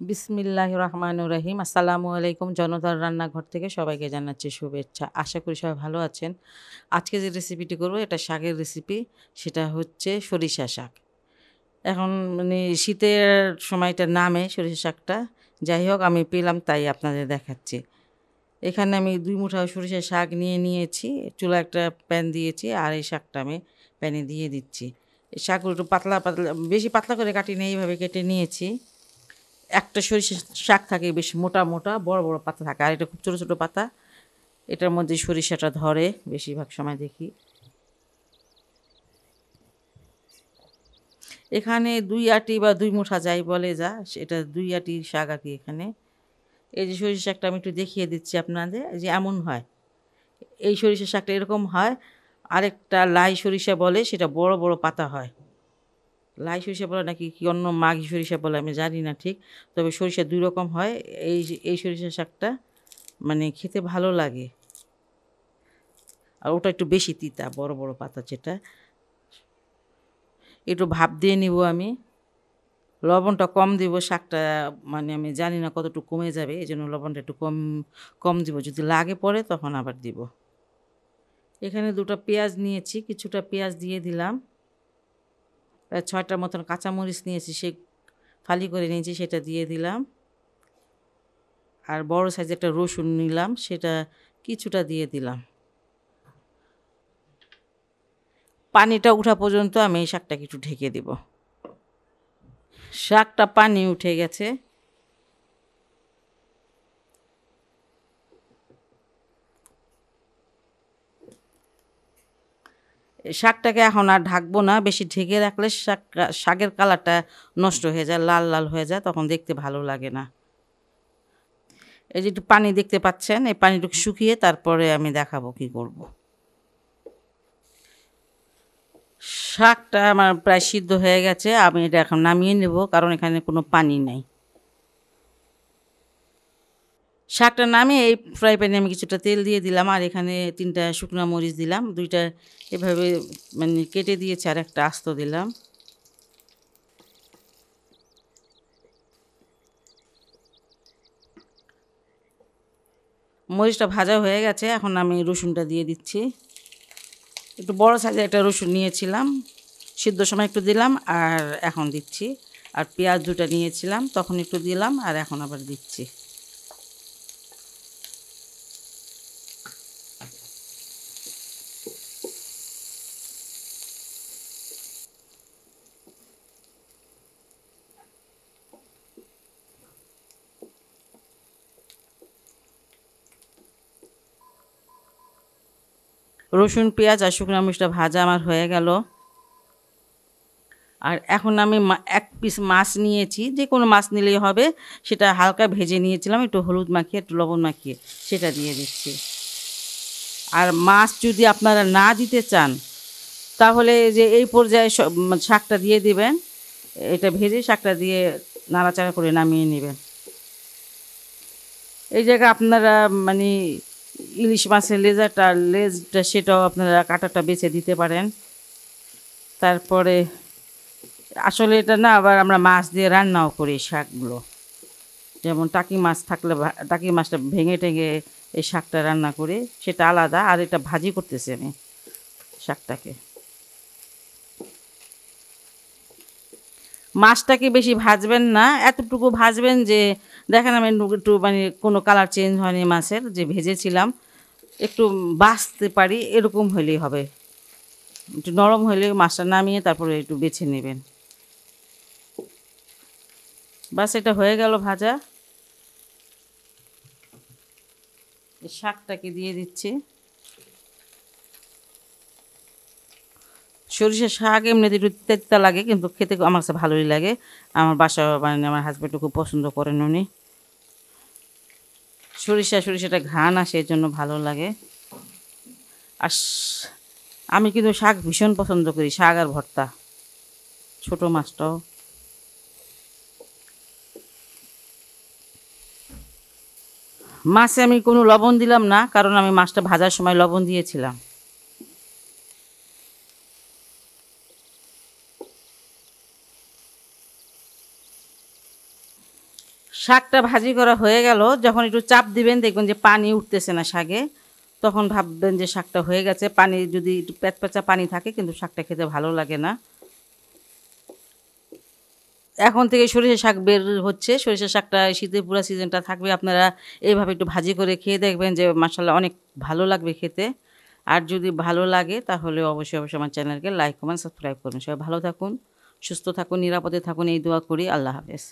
বিসমিল্লাহির রহমানির রহিম। আসসালামু আলাইকুম। জনতার রান্নাঘর থেকে সবাইকে জানাচ্ছি শুভেচ্ছা। আশা করি সবাই ভালো আছেন। আজকে যে রেসিপিটি করব এটা শাকের রেসিপি। সেটা হচ্ছে সরিষা শাক। এখন শীতের সময়টা নামে সরিষা শাকটা। যাই হোক আমি পেলাম তাই আপনাদের দেখাচ্ছি। এখানে আমি ২ মুঠা সরিষা শাক নিয়েছি। চুলায় একটা প্যান দিয়েছি আর এই শাকটা আমি প্যানে দিয়ে দিচ্ছি। এই শাকগুলো একটু পাতলা, বেশি পাতলা করে কাটিনি, এইভাবে কেটে নিয়েছি। একটা সরিষা শাক থাকে বেশ মোটা, বড় পাতা থাকে। আর এটা খুব ছোট পাতা। এটার মধ্যে সরিষাটা ধরে বেশিরভাগ সময় দেখি। এখানে ২ আঁটি বা ২ মুঠা যাই বলে এটা ২ আঁটি শাক আরকি এখানে। এই যে সরিষা শাকটা আমি একটু দেখিয়ে দিচ্ছি আপনাদের, যে এমন হয়। এই সরিষা শাকটা এরকম হয়। আরেকটা লাই সরিষা বলে, সেটা বড় পাতা হয়। লাই সরিষা বলে নাকি কি অন্য মাঘি সরিষা বলে আমি জানি না ঠিক। তবে সরিষা ২ রকম হয়। এই সরিষা শাকটা খেতে ভালো লাগে। আর ওটা একটু বেশি তিতা, বড় পাতা যেটা। একটু ভাপ দিয়ে নিব আমি। লবণটা কম দিব, শাকটা আমি জানি না কতটুকু কমে যাবে। এজন্য লবণটা একটু কম দিব। যদি লাগে পরে তখন আবার দিব। এখানে ২ টা পেঁয়াজ নিয়েছি, কিছুটা পেঁয়াজ দিয়ে দিলাম। প্রায় ৬ টার মতন কাঁচামরিচ নিয়েছি, সে ফালি করে নিয়েছি, সেটা দিয়ে দিলাম। আর বড় সাইজের একটা রসুন নিলাম, সেটা কিছুটা দিয়ে দিলাম। পানিটা উঠা পর্যন্ত আমি এই শাকটাকে একটু ঢেকে দেব। শাকটা পানি উঠে গেছে। শাকটাকে এখন আর ঢাকবো না। বেশি ঢেকে রাখলে শাকের কালারটা নষ্ট হয়ে যায়, লাল হয়ে যায়, তখন দেখতে ভালো লাগে না। এই যে একটু পানি দেখতে পাচ্ছেন, এই পানিটুকু শুকিয়ে তারপরে আমি দেখাবো কি করব। শাকটা আমার প্রায় সিদ্ধ হয়ে গেছে। আমি এটা এখন নামিয়ে নেব, কারণ এখানে কোনো পানি নাই। শাকটা নামিয়ে এই ফ্রাই প্যানে আমি কিছুটা তেল দিয়ে দিলাম। আর এখানে ৩ টা শুকনা মরিচ দিলাম। ২ টা এভাবে কেটে দিয়েছি, আর একটা আস্ত দিলাম। মরিচটা ভাজা হয়ে গেছে, এখন আমি রসুনটা দিয়ে দিচ্ছি। একটু বড় সাইজের একটা রসুন নিয়েছিলাম, সিদ্ধ সময় একটু দিলাম আর এখন দিচ্ছি। আর পেঁয়াজ ২ টা নিয়েছিলাম, তখন একটু দিলাম আর এখন আবার দিচ্ছি। রসুন, পেঁয়াজ আর শুকনো মরিচটা ভাজা আমার হয়ে গেল। আর এখন আমি ১ পিস মাছ নিয়েছি, যে কোনো মাছ নিলেই হবে। সেটা হালকা ভেজে নিয়েছিলাম, একটু হলুদ মাখিয়ে, একটু লবণ মাখিয়ে, সেটা দিয়ে দিচ্ছি। আর মাছ যদি আপনারা না দিতে চান, তাহলে যে এই পর্যায়ে শাকটা দিয়ে দিবেন। এটা ভেজে শাকটা দিয়ে নাড়াচাড়া করে নামিয়ে নেবেন। এই জায়গায় আপনারা ইলিশ মাছের লেজটা সেটাও আপনারা কাঁটাটা বেছে দিতে পারেন। তারপরে আসলে এটা না, আবার আমরা মাছ দিয়ে রান্নাও করি শাকগুলো। যেমন টাকি মাছ থাকলে টাকি মাছটা ভেঙে টেঙে এই শাকটা রান্না করি, সেটা আলাদা। আর এটা ভাজি করতেছি আমি শাকটাকে। মাছটাকে বেশি ভাজবেন না, এতটুকু ভাজবেন যে দেখেন আমি একটু কোনো কালার চেঞ্জ হয়নি মাছের, যে ভেজেছিলাম একটু বাছতে পারি, এরকম হলেই হবে। একটু নরম হলে মাছটা নামিয়ে তারপরে একটু বেছে নেবেন। বাস, এটা হয়ে গেল ভাজা। শাকটাকে দিয়ে দিচ্ছি। সরিষার শাক এমনিতে একটু তেতো লাগে, কিন্তু খেতে আমার কাছে ভালোই লাগে। আমার বাসা আমার হাজব্যান্ডও খুব পছন্দ করেন উনি। সরিষাটা ঘ্রাণ আসে, এর জন্য ভালো লাগে। আর আমি কিন্তু শাক ভীষণ পছন্দ করি, শাক আর ভর্তা, ছোট মাছটাও। মাছে আমি কোনো লবণ দিলাম না, কারণ আমি মাছটা ভাজার সময় লবণ দিয়েছিলাম। শাকটা ভাজি করা হয়ে গেল, যখন একটু চাপ দিবেন দেখবেন যে পানি উঠতেছে না শাকে, তখন ভাববেন যে শাকটা হয়ে গেছে। পানি যদি একটু প্যাচপ্যাচা পানি থাকে কিন্তু শাকটা খেতে ভালো লাগে না। এখন থেকে সরিষা শাক বের হচ্ছে। সরিষা শাকটা শীতের পুরা সিজনটা থাকবে। আপনারা এইভাবে একটু ভাজি করে খেয়ে দেখবেন যে মাশাআল্লাহ অনেক ভালো লাগবে খেতে। আর যদি ভালো লাগে তাহলে অবশ্যই আমার চ্যানেলকে লাইক, কমেন্ট, সাবস্ক্রাইব করবেন। সবাই ভালো থাকুন, সুস্থ থাকুন, নিরাপদে থাকুন এই দোয়া করি। আল্লাহ হাফেজ।